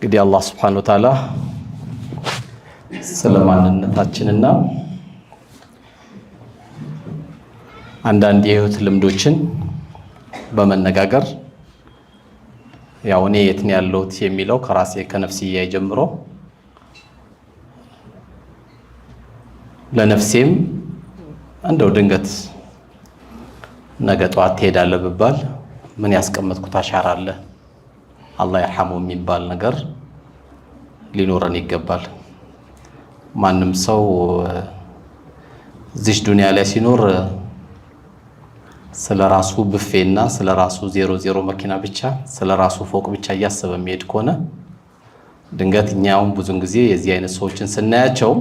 እንግዲህ አላህ Subhanahu Wa Ta'ala ስለማንነታችንና አንዳንድ የህይወት ልምዶችን በመነጋገር ያው እኔ የት ነው ያለሁት የሚለው ከራሴ ከነፍስዬ ጀምሮ ለነፍሴም እንደው ድንገት ነገ ጧት ትሄዳለህ ብባል ምን ያስቀመጥኩት አሻራ አለ አላህ ይርሐመው የሚባል ነገር ሊኖረን ይገባል። ማንም ሰው እዚህ ዱንያ ላይ ሲኖር ስለራሱ ብፌና ስለራሱ 00 መኪና ብቻ ስለራሱ ፎቅ ብቻ እያሰበ የሚሄድ ከሆነ ድንገት እኛውም ብዙን ጊዜ የዚህ አይነት ሰዎችን ስናያቸው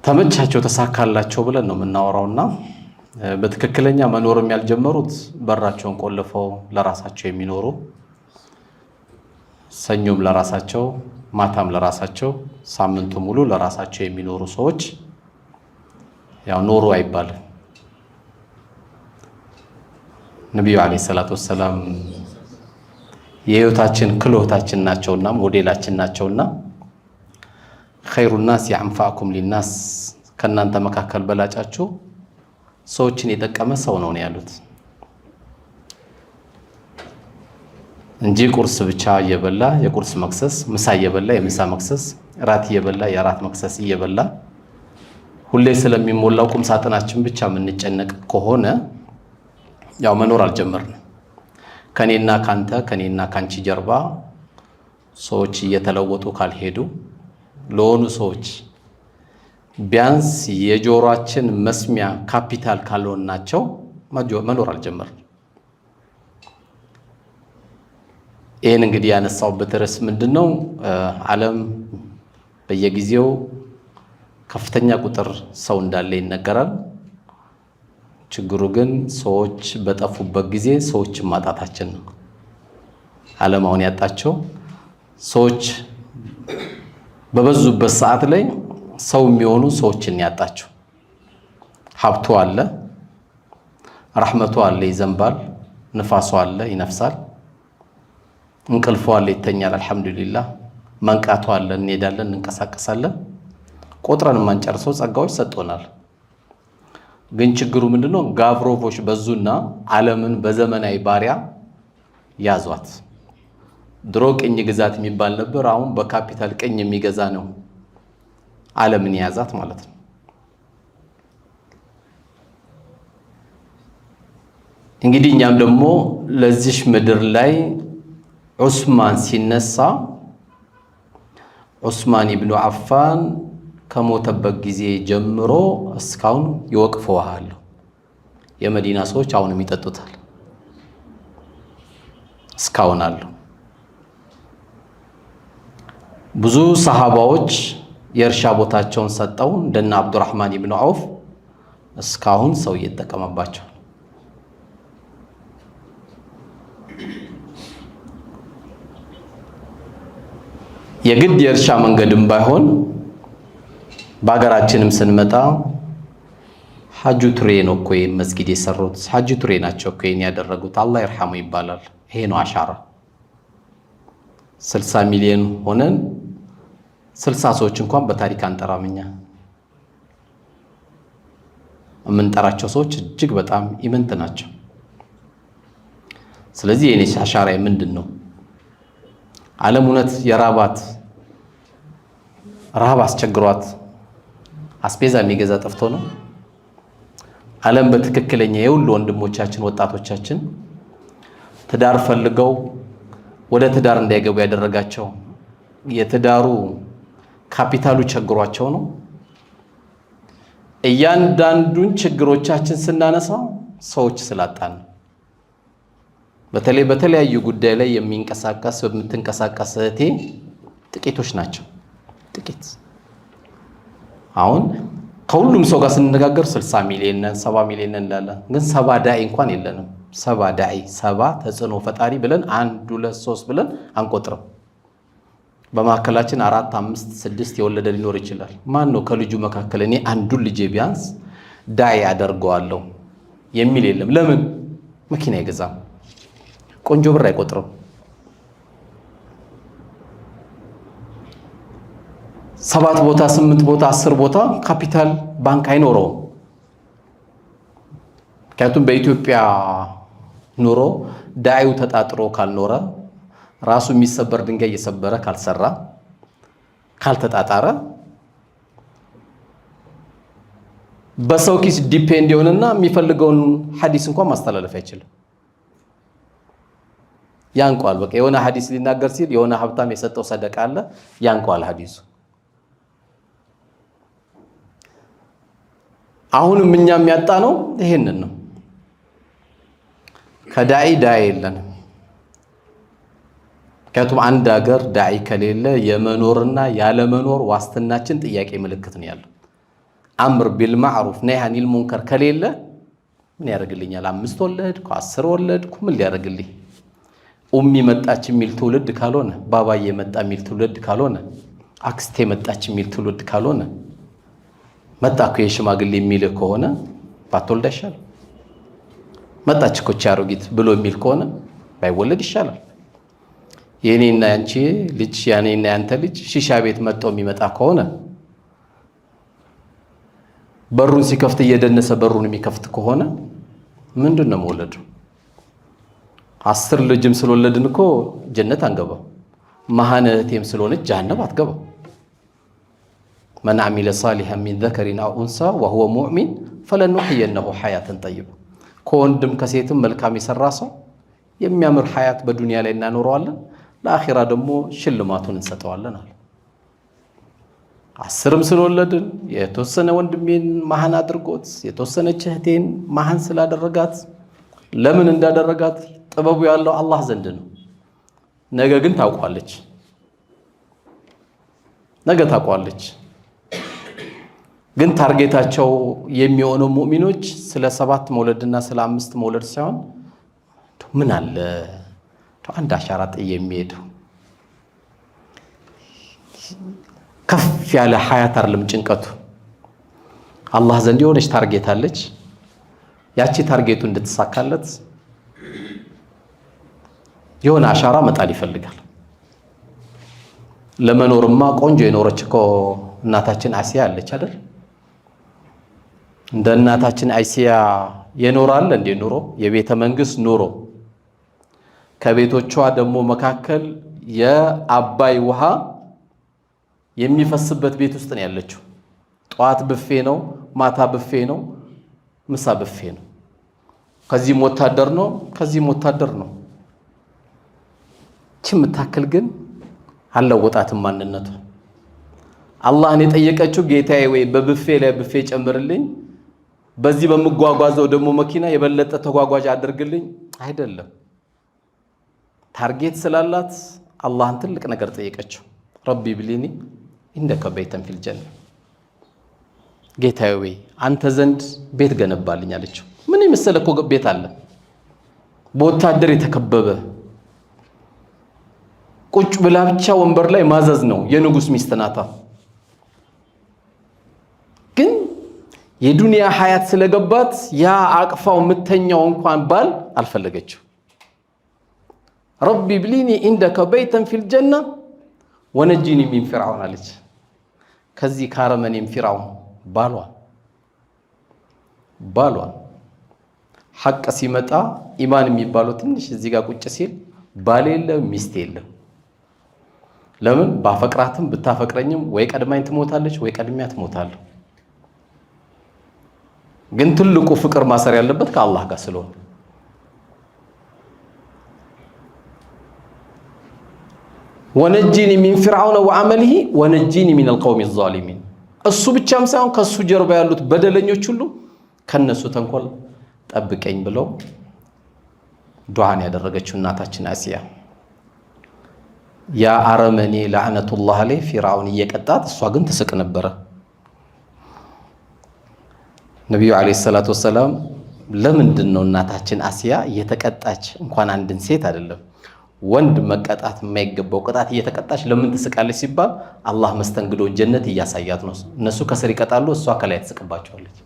ተመቻቸው ተሳካላቸው ብለን ነው የምናወራውና በትክክለኛ መኖርም ያልጀመሩት በራቸውን ቆልፈው ለራሳቸው የሚኖሩ ሰኞም ለራሳቸው ማታም ለራሳቸው ሳምንቱ ሙሉ ለራሳቸው የሚኖሩ ሰዎች ያው ኖሩ አይባልም። ነብዩ አለይሂ ሰላቱ ወሰለም የህይወታችን ክሎታችን ናቸውና ሞዴላችን ናቸውና خير الناس ينفعكم للناس ከናንተ መካከል በላጫችሁ ሰዎችን የጠቀመ ሰው ነው ያሉት እንጂ ቁርስ ብቻ እየበላ የቁርስ መክሰስ ምሳ እየበላ የምሳ መክሰስ ራት እየበላ የራት መክሰስ እየበላ ሁሌ ስለሚሞላው ቁም ሳጥናችን ብቻ የምንጨነቅ ከሆነ ያው መኖር አልጀመርንም። ከኔና ካንተ ከኔና ካንቺ ጀርባ ሰዎች እየተለወጡ ካልሄዱ ለሆኑ ሰዎች ቢያንስ የጆሮአችን መስሚያ ካፒታል ካልሆናቸው መኖር አልጀመርንም። ይሄን እንግዲህ ያነሳውበት ርዕስ ምንድነው? ዓለም በየጊዜው ከፍተኛ ቁጥር ሰው እንዳለ ይነገራል። ችግሩ ግን ሰዎች በጠፉበት ጊዜ ሰዎችን ማጣታችን ነው። ዓለም አሁን ያጣቸው ሰዎች በበዙበት ሰዓት ላይ ሰው የሚሆኑ ሰዎችን ያጣቸው። ሀብቱ አለ፣ ረህመቱ አለ ይዘንባል፣ ንፋሱ አለ ይነፍሳል፣ እንቅልፉ አለ ይተኛል አልহামዱሊላህ፣ መንቃቱ አለ እንሄዳለን እንንቀሳቀሳለን። ቆጥረን ማንጨርሰው ጸጋዎች ሰጥቶናል። ግን ችግሩ ምንድነው? ጋብሮቮች በዙና ዓለምን በዘመናዊ ባሪያ ያዟት። ድሮ ቅኝ ግዛት የሚባል ነበር፣ አሁን በካፒታል ቅኝ የሚገዛ ነው ዓለምን ያዛት ማለት ነው። እንግዲህ እኛም ደግሞ ለዚህ ምድር ላይ ዑስማን ሲነሳ ዑስማን ኢብኑ አፋን ከሞተበት ጊዜ ጀምሮ እስካሁን ይወቅፈዋል። የመዲና ሰዎች አሁንም ይጠጡታል እስካሁን አሉ። ብዙ ሰሃባዎች የእርሻ ቦታቸውን ሰጠው እንደና አብዱራህማን ኢብኑ አውፍ እስካሁን ሰው እየተጠቀመባቸው። የግድ የእርሻ መንገድም ባይሆን በአገራችንም ስንመጣ ሐጁ ቱሬ ነው እኮ መስጊድ የሰሩት ሐጁ ቱሬ ናቸው እኮ ያደረጉት አላህ ይርሐሙ ይባላል። ይሄ ነው አሻራ። 60 ሚሊዮን ሆነን 60 ሰዎች እንኳን በታሪክ አንጠራምኛ። የምንጠራቸው ሰዎች እጅግ በጣም ኢምንት ናቸው። ስለዚህ የኔ አሻራ ምንድነው? ዓለም እውነት የራባት ረሃብ አስቸግሯት አስቤዛ የሚገዛ ጠፍቶ ነው? ዓለም በትክክለኛ የሁሉ ወንድሞቻችን ወጣቶቻችን ትዳር ፈልገው ወደ ትዳር እንዳይገቡ ያደረጋቸው የትዳሩ ካፒታሉ ቸግሯቸው ነው? እያንዳንዱን ችግሮቻችን ስናነሳው ሰዎች ስላጣን ነው። በተለይ በተለያዩ ጉዳይ ላይ የምትንቀሳቀስ እህቴ ጥቂቶች ናቸው። ጥቂት አሁን ከሁሉም ሰው ጋር ስንነጋገር 60 ሚሊዮን ነን 70 ሚሊዮን ነን እንላለን። ግን 70 ዳኢ እንኳን የለንም። 70 ዳኢ 70 ተጽዕኖ ፈጣሪ ብለን 1 2 3 ብለን አንቆጥርም። በማከላችን 4 5 6 የወለደ ሊኖር ይችላል። ማን ነው ከልጁ መካከል እኔ አንዱን ልጄ ቢያንስ ዳኢ አደርገዋለሁ የሚል የለም። ለምን? መኪና ይገዛም፣ ቆንጆ ብር አይቆጥርም። 7 ቦታ 8 ቦታ 10 ቦታ ካፒታል ባንክ አይኖረውም። ምክንያቱም በኢትዮጵያ ኑሮ ዳዒው ተጣጥሮ ካልኖረ ራሱ የሚሰበር ድንጋይ እየሰበረ ካልሰራ ካልተጣጣረ በሰው ኪስ ዲፔንድ ይሆንና የሚፈልገውን ሐዲስ እንኳን ማስተላለፍ አይችልም። ያንቋል። በቃ የሆነ ሐዲስ ሊናገር ሲል የሆነ ሀብታም የሰጠው ሰደቃ አለ፣ ያንቋል ሐዲሱ። አሁንም እኛ የሚያጣ ነው ይሄንን ነው። ከዳዒ የለንም። ምክንያቱም አንድ ሀገር ዳዒ ከሌለ የመኖርና ያለመኖር ዋስትናችን ጥያቄ ምልክት ነው ያለው። አምር ቢልማዕሩፍ ነህይ አኒል ሙንከር ከሌለ ምን ያደርግልኛል? 5 ወለድኩ 10 ወለድኩ ምን ሊያደርግልኝ? ኡሚ መጣች የሚል ትውልድ ካልሆነ፣ ባባዬ መጣ የሚል ትውልድ ካልሆነ፣ አክስቴ መጣች የሚል ትውልድ ካልሆነ፣ መጣ እኮ የሽማግሌ የሚል ከሆነ ባትወልድ አይሻልም? መጣች እኮ አሮጊት ብሎ የሚል ከሆነ ባይወለድ ይሻላል። የኔና ያንቺ ልጅ ያኔና ያንተ ልጅ ሺሻ ቤት መጣው የሚመጣ ከሆነ በሩን ሲከፍት እየደነሰ በሩን የሚከፍት ከሆነ ምንድነው መውለዱ? 10 ልጅም ስለወለድን እኮ ጀነት አንገባው። መሃን እህቴም ስለሆነች ጀሃነም አትገባው። መን አሚለ ሳሊሐን ሚን ዘከሪን አው ኡንሳ ወሁወ ሙእሚን ፈለኑሕየነሁ ሐያተን ጠይባ። ከወንድም ከሴትም መልካም የሰራ ሰው የሚያምር ሐያት በዱንያ ላይ እናኖረዋለን፣ ለአኺራ ደግሞ ሽልማቱን እንሰጠዋለን አለ። 10ም ስለወለድን የተወሰነ ወንድሜን መሃን አድርጎት የተወሰነች እህቴን መሃን ስላደረጋት ለምን እንዳደረጋት ጥበቡ ያለው አላህ ዘንድ ነው። ነገ ግን ታውቋለች። ግን ታርጌታቸው የሚሆነው ሙእሚኖች ስለ 7 መውለድና ስለ 5 መውለድ ሳይሆን ምን አለ አንድ አሻራ ጥዬ የሚሄደው ከፍ ያለ ሐያት አይደለም ጭንቀቱ። አላህ ዘንድ የሆነች ታርጌት አለች። ያቺ ታርጌቱ እንድትሳካለት የሆነ አሻራ መጣል ይፈልጋል። ለመኖርማ ቆንጆ የኖረች እኮ እናታችን አሲያ አለች አይደል? እንደ እናታችን አሲያ የኖራል እንደ ኑሮ የቤተ መንግስት ኑሮ ከቤቶቿ ደግሞ መካከል የአባይ ውሃ የሚፈስበት ቤት ውስጥ ነው ያለችው። ጧት ብፌ ነው፣ ማታ ብፌ ነው፣ ምሳ ብፌ ነው። ከዚህም ወታደር ነው፣ ከዚህም ወታደር ነው። የምታክል ግን አልለወጣትም ማንነቱ። አላህን የጠየቀችው ጌታዬ ወይ በብፌ ላይ ብፌ ጨምርልኝ፣ በዚህ በመጓጓዘው ደግሞ መኪና የበለጠ ተጓጓዥ አድርግልኝ አይደለም። ታርጌት ስላላት አላህን ትልቅ ነገር ጠየቀችው። ረቢ ብሊኒ ኢንደከ በይተን ፊል ጀነ፣ ጌታዬ ወይ አንተ ዘንድ ቤት ገነባልኝ አለችው። ምን የመሰለ እኮ ቤት አለ፣ በወታደር የተከበበ ቁጭ ብላ ብቻ ወንበር ላይ ማዘዝ ነው። የንጉስ ሚስት ናታ። ግን የዱንያ ሐያት ስለገባት ያ አቅፋው ምተኛው እንኳን ባል አልፈለገችው። ረቢ ብሊኒ ኢንደከ በይተን ፊል ጀና ወነጂኒ ሚን ፊርዓውን አለች። ከዚህ ካረመኔም ፊርዓውን ባሏን ሐቅ ሲመጣ ኢማን የሚባለው ትንሽ እዚህ ጋር ቁጭ ሲል ባል የለም ሚስት የለም። ለምን ባፈቅራትም ብታፈቅረኝም ወይ ቀድማኝ ትሞታለች ወይ ቀድሚያ ትሞታለሁ። ግን ትልቁ ፍቅር ማሰር ያለበት ከአላህ ጋር ስለሆነ ወነጂኒ ሚን ፊርዓውን ወዐመሊሂ ወነጂኒ ሚነል ቀውሚ ዛሊሚን። እሱ ብቻም ሳይሆን ከሱ ጀርባ ያሉት በደለኞች ሁሉ ከነሱ ተንኮል ጠብቀኝ ብለው ዱዓን ያደረገችው እናታችን አሲያ ያ አረመኔ ለዕነቱላህ ዐለይሂ ፊርዓውን እየቀጣት እሷ ግን ትስቅ ነበረ። ነቢዩ ዐለይሂ ሰላቱ ወሰላም ለምንድን ነው እናታችን አሲያ እየተቀጣች እንኳን አንድን ሴት አይደለም ወንድ መቀጣት የማይገባው ቅጣት እየተቀጣች ለምን ትስቃለች ሲባል አላህ መስተንግዶን ጀነት እያሳያት ነው። እነሱ ከስር ይቀጣሉ፣ እሷ ከላይ ትስቅባቸዋለች።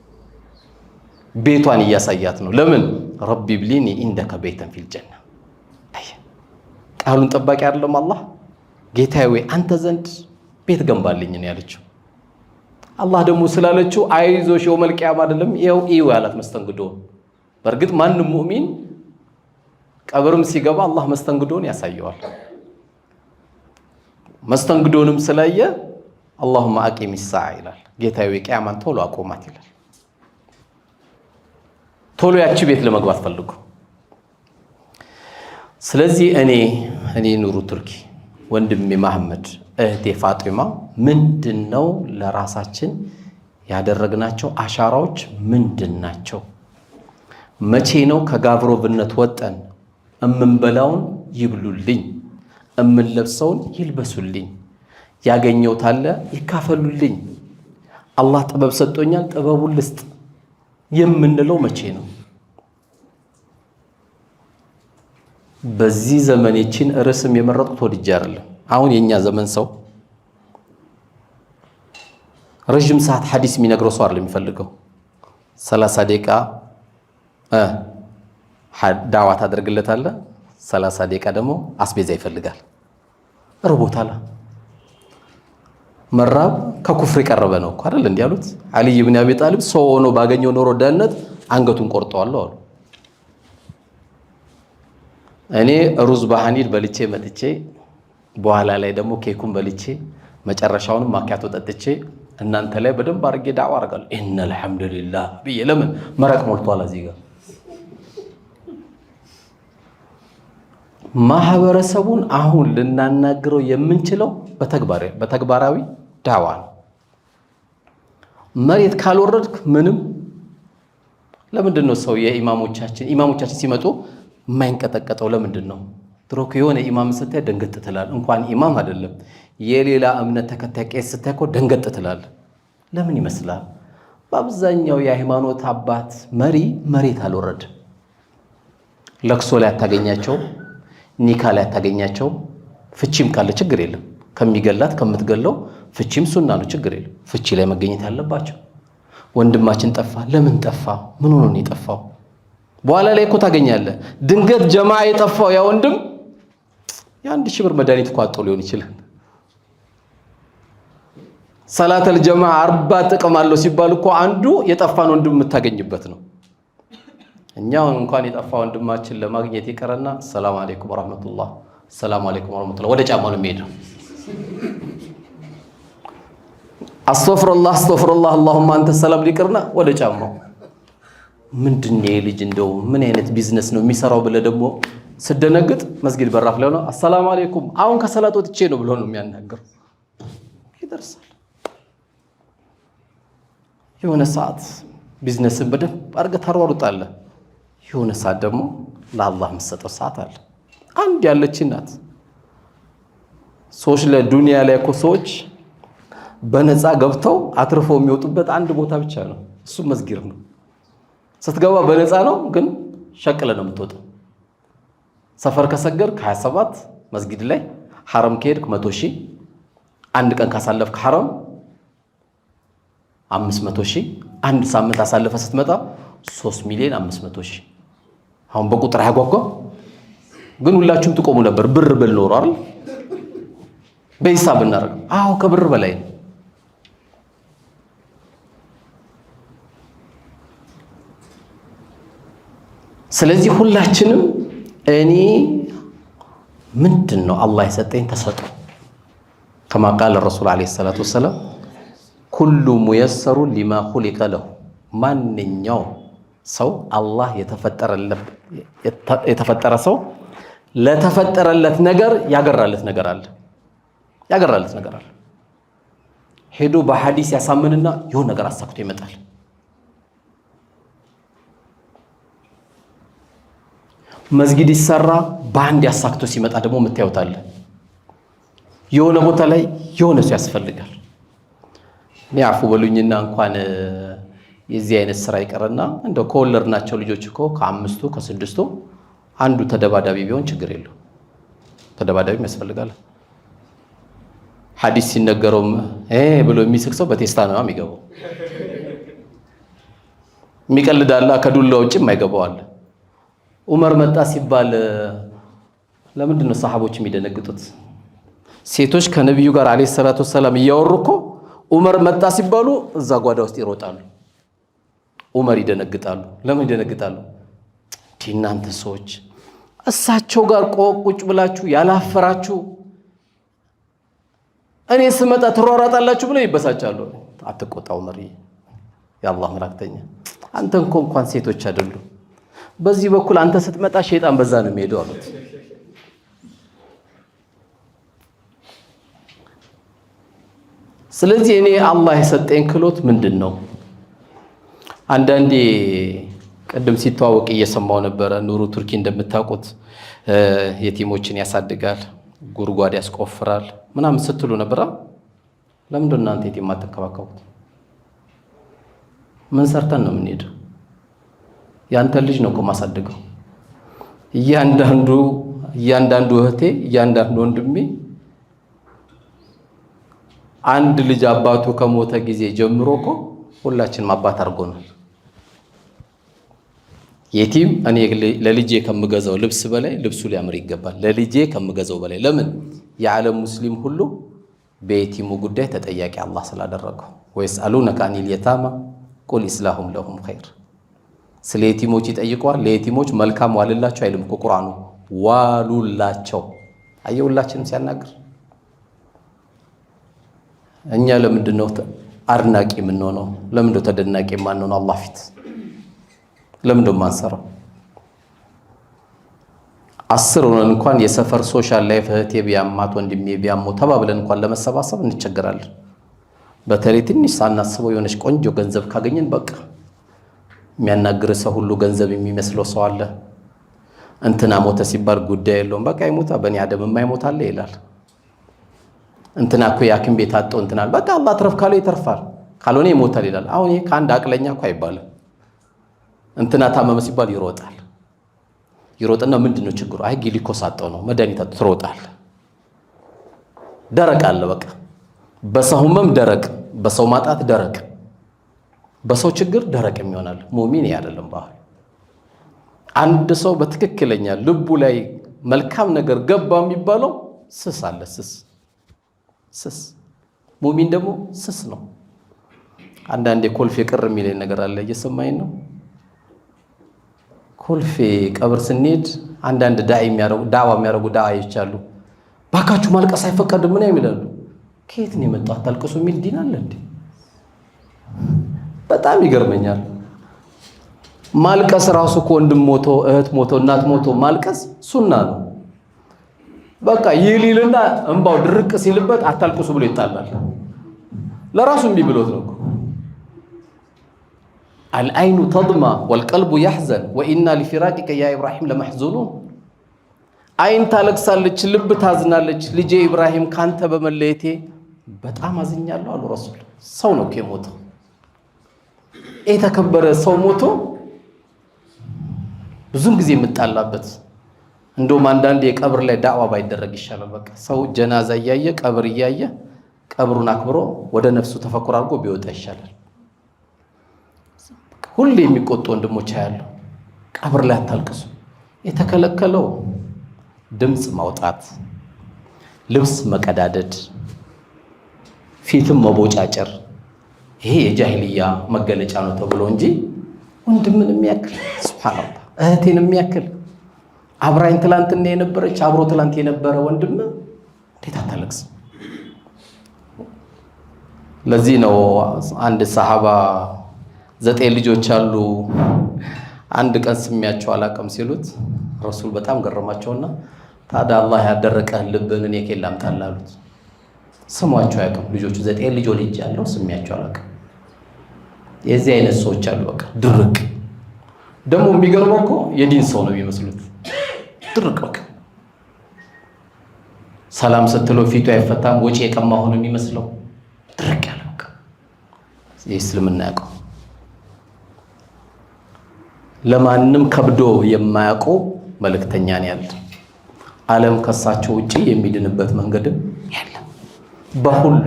ቤቷን እያሳያት ነው። ለምን ረቢ ብሊኒ ኢንደከ በይተን ፊል ጀና። ቃሉን ጠባቂ አይደለም አላህ። ጌታዬ ወይ አንተ ዘንድ ቤት ገንባልኝ ነው ያለችው። አላህ ደግሞ ስላለችው አይዞሽ የውመል ቂያማ አይደለም ይው ያላት መስተንግዶ። በእርግጥ ማንም ሙእሚን ቀብርም ሲገባ አላህ መስተንግዶን ያሳየዋል። መስተንግዶንም ስላየ አላሁመ አቂም ሰዓ ይላል። ጌታዬ ቂያማን ቶሎ አቆማት ይላል። ቶሎ ያቺ ቤት ለመግባት ፈልጉ። ስለዚህ እኔ ኑሩ ቱርኪ፣ ወንድሜ መሐመድ፣ እህቴ ፋጢማ ምንድነው ለራሳችን ያደረግናቸው አሻራዎች ምንድናቸው? መቼ ነው ከጋብሮብነት ወጠን እምንበላውን ይብሉልኝ፣ እምንለብሰውን ይልበሱልኝ፣ ያገኘሁት አለ ይካፈሉልኝ፣ አላህ ጥበብ ሰጥቶኛል ጥበቡን ልስጥ የምንለው መቼ ነው? በዚህ ዘመን ይችን ርዕስም የመረጡት ወድጄ አይደለም። አሁን የኛ ዘመን ሰው ረጅም ሰዓት ሐዲስ የሚነግረው ሰው አይደለም የሚፈልገው። 30 ደቂቃ ዳዋ ታደርግለታለህ፣ 30 ደቂቃ ደግሞ አስቤዛ ይፈልጋል። ርቦታል። መራብ ከኩፍር የቀረበ ነው እኮ አይደል? እንዲህ ያሉት አልይ ኢብኑ አቢ ጣሊብ ሰው ሆኖ ባገኘው ኖሮ ደህንነት አንገቱን ቆርጠዋለሁ አሉ። እኔ ሩዝ በሐኒድ በልቼ መጥቼ በኋላ ላይ ደግሞ ኬኩን በልቼ መጨረሻውን ማኪያቶ ጠጥቼ እናንተ ላይ በደንብ አድርጌ ዳዋ አደርጋለሁ። ኢነል ሐምዱሊላህ ብዬ ለምን መረቅ ሞልቷል እዚህ ጋር። ማህበረሰቡን አሁን ልናናግረው የምንችለው በተግባራዊ ዳዋ ነው። መሬት ካልወረድክ ምንም። ለምንድን ነው ሰው ኢማሞቻችን ሲመጡ የማይንቀጠቀጠው? ለምንድን ነው? ድሮ የሆነ ኢማም ስታይ ደንገጥ ትላል። እንኳን ኢማም አይደለም የሌላ እምነት ተከታይ ቄስ ስታይ እኮ ደንገጥ ትላል። ለምን ይመስላል? በአብዛኛው የሃይማኖት አባት መሬት አልወረድ። ለቅሶ ላይ አታገኛቸው፣ ኒካ ላይ አታገኛቸው። ፍቺም ካለ ችግር የለም። ከሚገላት ከምትገለው ፍቺም ሱና ነው፣ ችግር የለም። ፍቺ ላይ መገኘት ያለባቸው። ወንድማችን ጠፋ። ለምን ጠፋ? ምን ሆኖ ነው የጠፋው? በኋላ ላይ እኮ ታገኛለህ። ድንገት ጀማዓ የጠፋው ያ ወንድም የ1000 ብር መድኃኒት እኮ አጥቶ ሊሆን ይችላል። ሰላተል ጀማዓ 40 ጥቅም አለው ሲባል እኮ አንዱ የጠፋን ወንድም የምታገኝበት ነው። እኛው እንኳን የጠፋ ወንድማችን ለማግኘት ይቀርና ሰላም አለይኩም ወራህመቱላህ፣ ሰላም አለይኩም ወራህመቱላህ ወደ ጫማው ነው የሚሄደው። አስተግፊሩላህ አላሁማ አንተ ሰላም ሊቀርና ወደ ጫማው። ምንድነው ልጅ እንደው ምን አይነት ቢዝነስ ነው የሚሰራው ብለህ ደግሞ ስደነግጥ መስጊድ በራፍ ላይ ነው አሰላሙ አለይኩም አሁን ከሰላት ወጥቼ ነው ብሎ ነው የሚያናገረው። ይደርሳል። የሆነ ሰዓት ቢዝነስን በደንብ አድርገህ ታሯሩጣለህ። የሆነ ሰዓት ደግሞ ለአላህ የምትሰጠው ሰዓት አለ። አንድ ያለች ናት። ሰዎች ለዱንያ ላይ እኮ ሰዎች በነፃ ገብተው አትርፈው የሚወጡበት አንድ ቦታ ብቻ ነው። እሱ መስጊድ ነው። ስትገባ በነፃ ነው፣ ግን ሸቅለ ነው የምትወጣው። ሰፈር ከሰገድክ 27 መስጊድ ላይ፣ ሐረም ከሄድክ 100,000፣ አንድ ቀን ካሳለፍክ ሐረም 500,000፣ አንድ ሳምንት አሳልፈ ስትመጣ 3,500,000። አሁን በቁጥር ያጓጓ፣ ግን ሁላችሁም ትቆሙ ነበር። ብር ብል ኖሮ አይደል? በሂሳብ እናደርግ። አዎ ከብር በላይ ነው። ስለዚህ ሁላችንም እኔ ምንድነው አላህ የሰጠኝ ተሰጥኦ ከማ ቃል ረሱል አለይሂ ሰላቱ ወሰለም ኩሉ ሙየሰሩ ሊማ ኹሊቀ ለሁ። ማንኛው ሰው አላህ የተፈጠረ ሰው ለተፈጠረለት ነገር ያገራለት ነገር አለ። ሄዶ በሐዲስ ያሳምንና የሆነ ነገር አሳክቶ ይመጣል። መስጊድ ይሰራ በአንድ ያሳክቶ ሲመጣ ደግሞ የምታዩታለ። የሆነ ቦታ ላይ የሆነ ሰው ያስፈልጋል። ያፉ በሉኝና እንኳን የዚህ አይነት ስራ ይቀርና እንደው ከወለድናቸው ልጆች እኮ ከ5ቱ ከ6ቱ አንዱ ተደባዳቢ ቢሆን ችግር የለው። ተደባዳቢም ያስፈልጋል። ሐዲስ ሲነገረው ብሎ የሚስቅ ሰው በቴስታ ነው የሚገባው። የሚቀልዳላ ከዱላ ውጭ የማይገባው አለ። ዑመር መጣ ሲባል ለምንድን ነው ሰሃቦች የሚደነግጡት? ሴቶች ከነብዩ ጋር አለይሂ ሰላቱ ሰላም እያወሩ እኮ ዑመር መጣ ሲባሉ እዛ ጓዳ ውስጥ ይሮጣሉ። ዑመር ይደነግጣሉ። ለምን ይደነግጣሉ? እናንተ ሰዎች እሳቸው ጋር ቁጭ ብላችሁ ያላፈራችሁ እኔ ስመጣ ትሯሯጣላችሁ ብለው ይበሳጫሉ። አትቆጣ ዑመር፣ የአላህ መላእክተኛ አንተ እንኳን ሴቶች አይደሉ፣ በዚህ በኩል አንተ ስትመጣ ሸይጣን በዛ ነው የሚሄደው አሉት። ስለዚህ እኔ አላህ የሰጠኝ ክሎት ምንድን ነው? አንዳንዴ ቀደም ሲተዋወቅ እየሰማው ነበረ። ኑሩ ቱርኪ እንደምታውቁት የቲሞችን ያሳድጋል፣ ጉርጓድ ያስቆፍራል ምናምን ስትሉ ነበር። ለምንድን ነው እናንተ የቲም አትከባከቡት? ምን ሰርተን ነው የምንሄደው? ያንተ ልጅ ነው እኮ ማሳድገው። እያንዳንዱ እህቴ፣ እያንዳንዱ ወንድሜ አንድ ልጅ አባቱ ከሞተ ጊዜ ጀምሮ እኮ ሁላችንም አባት አድርጎናል። የቲም እኔ ለልጄ ከምገዛው ልብስ በላይ ልብሱ ሊያምር ይገባል። ለልጄ ከምገዛው በላይ ለምን? የዓለም ሙስሊም ሁሉ በየቲሙ ጉዳይ ተጠያቂ አላህ ስላደረገው። ወይስአሉነከ አኒል የታማ ቁል ኢስላሁም ለሁም ኸይር። ስለ የቲሞች ይጠይቀዋል። ለየቲሞች መልካም ዋልላቸው አይልም እኮ ቁርአኑ፣ ዋሉላቸው። አየሁላችንም ሲያናግር እኛ ለምንድን ነው አድናቂ የምንሆነው? ለምንድን ነው ተደናቂ የማንሆነው? አላህ ፊት ለምንድን ነው የማንሰራው? 10 ሆነን እንኳን የሰፈር ሶሻል ላይፍ እህቴ ቢያማት ወንድሜ ቢያሙ ተባብለን እንኳን ለመሰባሰብ እንቸገራለን። በተለይ ትንሽ ሳናስበው የሆነች ቆንጆ ገንዘብ ካገኘን በቃ የሚያናግር ሰው ሁሉ ገንዘብ የሚመስለው ሰው አለ። እንትና ሞተ ሲባል ጉዳይ የለውም። በቃ ይሞታ፣ በእኔ አደም የማይሞት አለ ይላል። እንትና እኮ የሐኪም ቤት አጥቶ እንትናል፣ በቃ አላህ ትረፍ ካለው ይተርፋል፣ ካልሆነ ይሞታል ይላል። አሁን ይሄ ከአንድ አቅለኛ እኮ አይባልም። እንትና ታመመ ሲባል ይሮጣል። ይሮጥና ምንድነው ችግሩ? አይ ግሊኮስ አጣው ነው፣ መድኃኒት አጥቶ ትሮጣል። ደረቅ አለ በቃ። በሰው ህመም ደረቅ፣ በሰው ማጣት ደረቅ፣ በሰው ችግር ደረቅ የሚሆናል። ሙእሚን አይደለም ባህል። አንድ ሰው በትክክለኛ ልቡ ላይ መልካም ነገር ገባ የሚባለው ስስ አለ። ስስ ሙእሚን ደግሞ ስስ ነው። አንዳንዴ ኮልፌ ቅር የሚለኝ ነገር አለ። እየሰማኝ ነው። ኮልፌ ቀብር ስንሄድ አንዳንድ ዳዋ የሚያደርጉ ዳዋዮች አሉ። ባካችሁ ማልቀስ አይፈቀድም ምን ይላሉ። ከየት ነው የመጣው? አታልቅሱ የሚል ዲን አለ እንዴ? በጣም ይገርመኛል። ማልቀስ ራሱ እኮ ወንድም ሞቶ፣ እህት ሞቶ፣ እናት ሞቶ ማልቀስ ሱና ነው። በቃ ይሊልና እንባው ድርቅ ሲልበት አታልቅሱ ብሎ ይጣላል። ለራሱ እምቢ ብሎት ነው እኮ። አልአይኑ ተድማ ወልቀልቡ ያሕዘን ወኢና ሊፊራቂከ ያ ኢብራሂም ለመሕዙኑን። አይን ታለቅሳለች፣ ልብ ታዝናለች። ልጄ ኢብራሂም ካንተ በመለየቴ በጣም አዝኛለሁ አሉ ረሱል። ሰው ነው እኮ የሞተው። የተከበረ ሰው ሞቶ ብዙም ጊዜ የምጣላበት። እንደውም አንዳንድ የቀብር ላይ ዳዕዋ ባይደረግ ይሻላል። በቃ ሰው ጀናዛ እያየ ቀብር እያየ ቀብሩን አክብሮ ወደ ነፍሱ ተፈኩር አድርጎ ቢወጣ ይሻላል። ሁሌ የሚቆጡ ወንድሞች ያለው ቀብር ላይ አታልቅሱ። የተከለከለው ድምፅ ማውጣት፣ ልብስ መቀዳደድ፣ ፊትም መቦጫጨር ይሄ የጃሂልያ መገለጫ ነው ተብሎ እንጂ ወንድምን የሚያክል ሱብሃንአላህ እህቴን የሚያክል አብራኝ ትላንትና የነበረች አብሮ ትላንት የነበረ ወንድም እንዴት አታለቅስም? ለዚህ ነው አንድ ሰሃባ 9 ልጆች አሉ፣ አንድ ቀን ስሚያቸው አላቀም ሲሉት ረሱል በጣም ገረማቸውና ታዲያ አላህ ያደረቀህን ልብህን እኔ ከየት ላምጣልህ አሉት። ስሟቸው አያውቅም ልጆቹ። 9 ልጅ ወልጅ ያለው ስሚያቸው አላውቅም። የዚህ አይነት ሰዎች አሉ። በቃ ድርቅ ደግሞ የሚገርመው እኮ የዲን ሰው ነው የሚመስሉት። ድርቅ በቃ ሰላም ስትለው ፊቱ አይፈታም፣ ወጪ የቀማ ሆኖ የሚመስለው ድርቅ ያለ በቃ የእስልምና ያውቀው ለማንም ከብዶ የማያውቀው መልእክተኛ ነው ያለ። ዓለም ከሳቸው ውጪ የሚድንበት መንገድም የለም በሁሉ።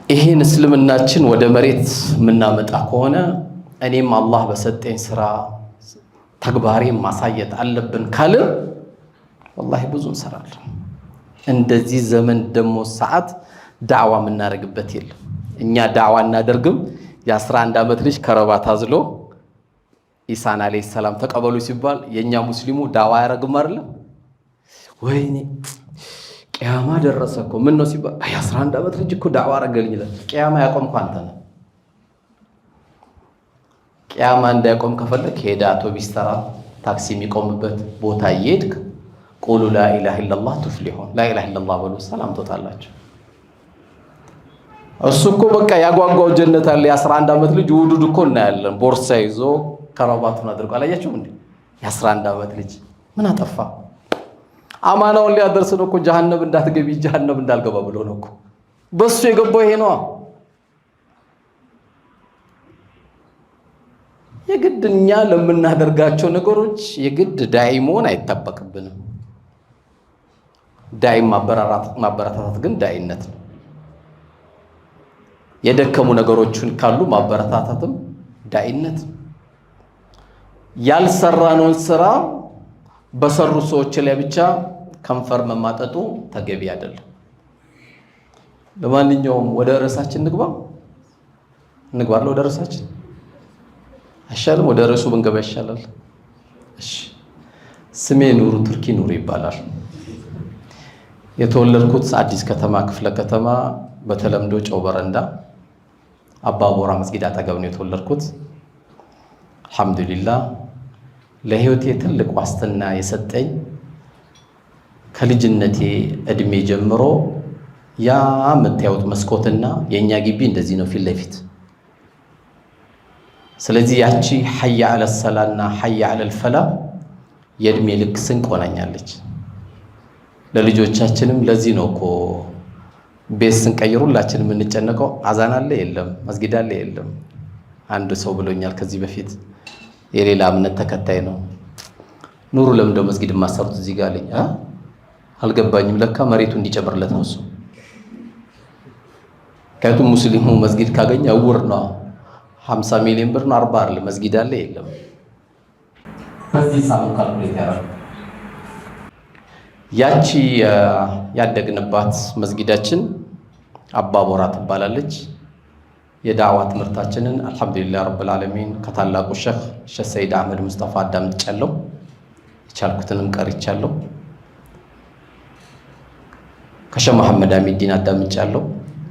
ይሄን እስልምናችን ወደ መሬት የምናመጣ ከሆነ እኔም አላህ በሰጠኝ ስራ ተግባሬን ማሳየት አለብን ካልን ወላሂ ብዙ እንሰራለን። እንደዚህ ዘመን ደግሞ ሰዓት ዳዕዋ የምናደርግበት የለም። እኛ ዳዕዋ እናደርግም። የ11 ዓመት ልጅ ከረባት አዝሎ ኢሳን አለይሂ ሰላም ተቀበሉ ሲባል የኛ ሙስሊሙ ዳዕዋ ያደርግም አይደለም። ወይኔ ቂያማ ደረሰ እኮ ምን ነው ሲባል የ11 ዓመት ልጅ እኮ ዳዕዋ አደረገልኝ ይላል። ቂያማ ያቆምኩ አንተ ነህ። ቂያማ እንዳይቆም ከፈለክ ሄዳ አውቶቢስ ተራ ታክሲ የሚቆምበት ቦታ እየሄድክ ቁሉ ላኢላሃ ኢለላህ ቱፍሊሑን ላኢላሃ ኢለላህ በሉ ሰላም ትወጣላችሁ። እሱ እኮ በቃ ያጓጓው ጀነት አለ። የ11 ዓመት ልጅ ውዱድ እኮ እናያለን። ቦርሳ ይዞ ከረባቱን አድርጎ አላያችሁም እንዴ? የ11 ዓመት ልጅ ምን አጠፋ? አማናውን ሊያደርስ ነው እኮ ጀሃነም እንዳትገቢ ጀሃነም እንዳልገባ ብሎ ነው እኮ። በሱ የገባው ይሄ ነው። የግድ እኛ ለምናደርጋቸው ነገሮች የግድ ዳኢ መሆን አይጠበቅብንም። ዳኢ ማበረታታት ግን ዳኢነት ነው። የደከሙ ነገሮችን ካሉ ማበረታታትም ዳኢነት። ያልሰራነውን ስራ በሰሩ ሰዎች ላይ ብቻ ከንፈር መማጠጡ ተገቢ አይደለም። ለማንኛውም ወደ ርዕሳችን እንግባለን። ወደ ርዕሳችን አይሻልም? ወደ ርዕሱ ብንገባ ይሻላል። እሺ፣ ስሜ ኑሩ ቱርኪ ኑሩ ይባላል። የተወለድኩት አዲስ ከተማ ክፍለ ከተማ በተለምዶ ጨው በረንዳ አባቦራ መስጊድ አጠገብ ነው የተወለድኩት። አልሐምዱሊላህ ለህይወቴ ትልቅ ዋስትና የሰጠኝ ከልጅነቴ እድሜ ጀምሮ ያ የምታዩት መስኮትና የኛ ግቢ እንደዚህ ነው ፊት ለፊት። ስለዚህ ያቺ ሐያ አለ ሰላና ሐያ አለ ፈላ የእድሜ ልክ ስንቅ ሆናኛለች። ለልጆቻችንም ለዚህ ነው እኮ ቤት ስንቀይር ሁላችንም የምንጨነቀው አዛን አለ የለም፣ መስጊድ አለ የለም። አንድ ሰው ብሎኛል ከዚህ በፊት የሌላ እምነት ተከታይ ነው። ኑሩ ለምን ደው መስጊድ ማሰሩት እዚህ ጋር አለኝ። አልገባኝም። ለካ መሬቱ እንዲጨምርለት ነው እሱ። ከቱም ሙስሊሙ መስጊድ ካገኘ እውር ነው። 50 ሚሊዮን ብር ነው 40 አይደል? መስጊድ አለ የለም። በዚህ ሳሙ ካልኩሌት ያደርጋል። ያቺ ያደግንባት መስጊዳችን አባቦራ ትባላለች። የዳዕዋ ትምህርታችንን አልሐምዱሊላህ ረብል ዓለሚን ከታላቁ ሼህ ሰይድ አህመድ ሙስጠፋ አዳምጫለሁ። የቻልኩትንም ቀርቻለሁ። ከሼህ መሐመድ አሚዲን አዳምጫለሁ።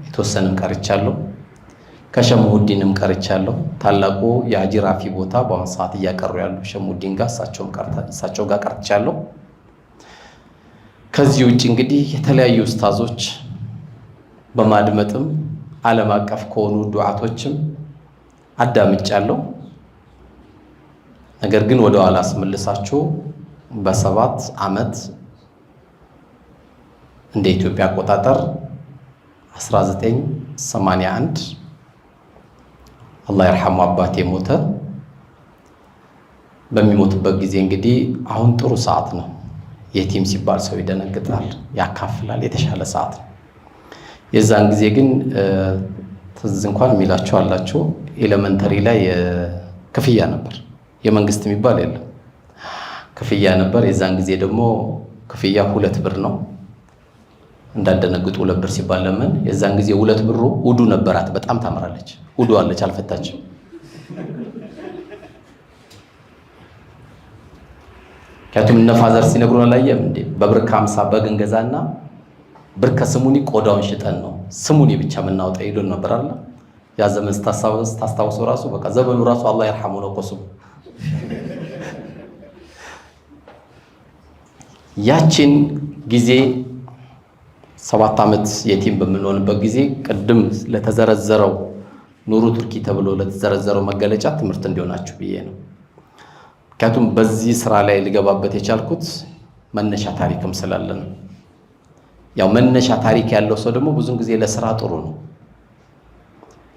የተወሰነም ቀርቻለሁ። ከሼህ ሙሁዲንም ቀርቻለሁ። ታላቁ የአጂራፊ ቦታ በአሁኑ ሰዓት እያቀሩ ያሉ ሼህ ሙሁዲን ጋር እሳቸው ጋር ቀርቻለሁ። ከዚህ ውጭ እንግዲህ የተለያዩ ኡስታዞች በማድመጥም ዓለም አቀፍ ከሆኑ ዱዓቶችም አዳምጫለሁ። ነገር ግን ወደ ኋላ አስመልሳችሁ በ7 ዓመት እንደ ኢትዮጵያ አቆጣጠር 1981 አላህ ይርሐሙ አባቴ ሞተ። በሚሞትበት ጊዜ እንግዲህ አሁን ጥሩ ሰዓት ነው። የቲም ሲባል ሰው ይደነግጣል፣ ያካፍላል። የተሻለ ሰዓት ነው። የዛን ጊዜ ግን ትዝ እንኳን የሚላችሁ አላችሁ ኤሌመንተሪ ላይ ክፍያ ነበር። የመንግስት የሚባል የለም፣ ክፍያ ነበር። የዛን ጊዜ ደግሞ ክፍያ 2 ብር ነው። እንዳደነግጡ 2 ብር ሲባል ለምን? የዛን ጊዜ 2 ብሩ ውዱ ነበራት። በጣም ታምራለች። ውዱ አለች፣ አልፈታችም። ከቱም ነፋዘር ሲነግሩን አላየም እንዴ? በብር ከ50 በግ እንገዛና ብር ከስሙኒ ቆዳውን ሽጠን ነው ስሙኒ ብቻ የምናወጣ ይሉን ነበር አለ። ያ ዘመን ታስታውሱ ራሱ በቃ ዘመኑ ራሱ አላህ ይርሐሙ ነው ቆሱ። ያቺን ጊዜ 7 ዓመት የቲም በምንሆንበት ጊዜ ቅድም ለተዘረዘረው ኑሩ ቱርኪ ተብሎ ለተዘረዘረው መገለጫ ትምህርት እንዲሆናችሁ ብዬ ነው። ምክንያቱም በዚህ ስራ ላይ ልገባበት የቻልኩት መነሻ ታሪክም ስላለ ነው። ያው መነሻ ታሪክ ያለው ሰው ደግሞ ብዙን ጊዜ ለስራ ጥሩ ነው።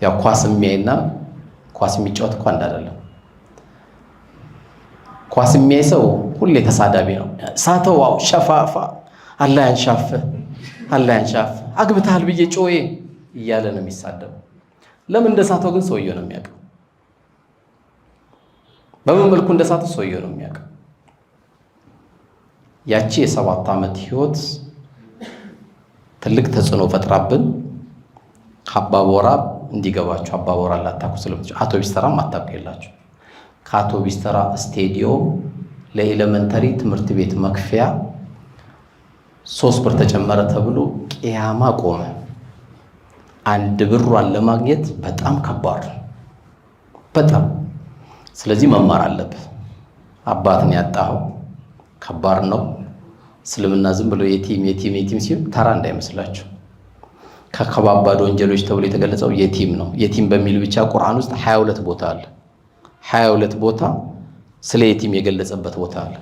ያው ኳስ የሚያይና ኳስ የሚጫወት እኮ አንድ አይደለም። ኳስ የሚያይ ሰው ሁሌ ተሳዳቢ ነው። ሳተው ዋው ሸፋፋ አላህ ያንሻፍ አላህ ያንሻፍ አግብታል ብዬ ጮዬ እያለ ነው የሚሳደብ። ለምን እንደሳተው ግን ሰውየው ነው የሚያውቀው። በምን መልኩ እንደሳተው ሰውየው ነው የሚያውቀው። ያቺ የ7 ዓመት ህይወት ትልቅ ተጽዕኖ ፈጥራብን ከአባቦራ እንዲገባችሁ አባቦራ ላታውቁ ስለምትችሉ አውቶቢስ ተራም አታውቁላችሁ። ከአውቶቢስ ተራ ስቴዲዮም ለኤሌመንተሪ ትምህርት ቤት መክፈያ 3 ብር ተጨመረ ተብሎ ቂያማ ቆመ። 1 ብሯን ለማግኘት በጣም ከባድ በጣም። ስለዚህ መማር አለብህ። አባትን ያጣኸው ከባድ ነው። እስልምና ዝም ብሎ የቲም ሲል ተራ እንዳይመስላችሁ። ከከባባድ ወንጀሎች ተብሎ የተገለጸው የቲም ነው። የቲም በሚል ብቻ ቁርአን ውስጥ 22 ቦታ አለ። 22 ቦታ ስለ የቲም የገለጸበት ቦታ አለ።